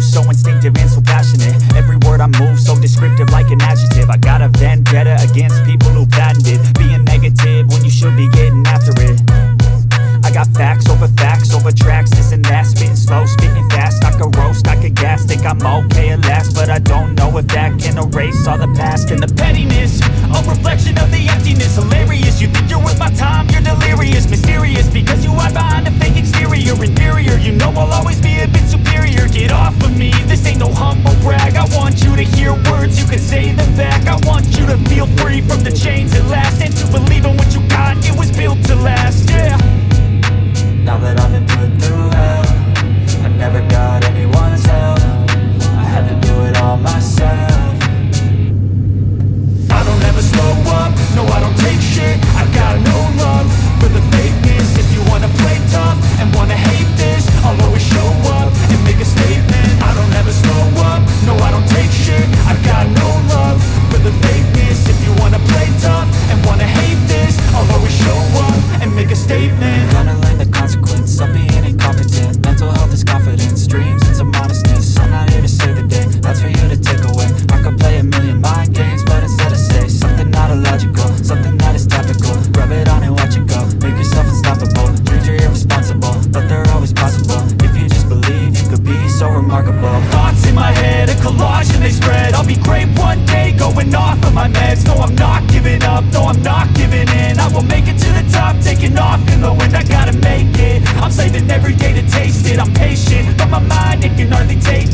so instinctive and so passionate. Every word I move so descriptive like an adjective. I got a vendetta against people who patented being negative when you should be getting after it. I got facts over tracks, this and that. Spitting slow, spitting fast, I could roast, I could gas. Think I'm okay at last, but I don't know if that can erase all the past. And the pettiness, a reflection of the emptiness. Hilarious, you think you're worth my time, you're delirious. Mysterious, because you hide behind a fake exterior. Inferior, you know I'll always be a bit superior. Get off of me, this ain't no humble brag. I want you to hear words, you can say them back. I want you to feel free from the chains at last, and to believe in what you got, it was built to last, yeah. Now that I've been put through hell, I never got anyone's help. I had to do it all myself. I don't ever slow up, no I don't take shit. I got no love for the fakeness. If you wanna play tough and wanna hate this, I'll always show up and make a statement. I don't ever slow up, no I don't take shit. I got no love for the fakeness. If you wanna play tough and wanna hate this, I'll always show up and make a statement. Gonna learn the consequence of being incompetent. Mental health is confidence, dreams and some honestness. I'm not here to save the day, that's for you to take away. I could play a million mind games, but instead I say something not illogical, something that is topical. Rub it on and watch it go, make yourself unstoppable. Dreams are irresponsible, but they're always possible. If you just believe, you could be so remarkable. Thoughts in my head, a collage and they spread. I'll be great one day, going off of my meds. No, I'm not giving up, no, I'm not giving in. I will make it to the top, taking off in the wind. I gotta make it, I'm saving every day to taste it. I'm patient, but my mind, it can hardly take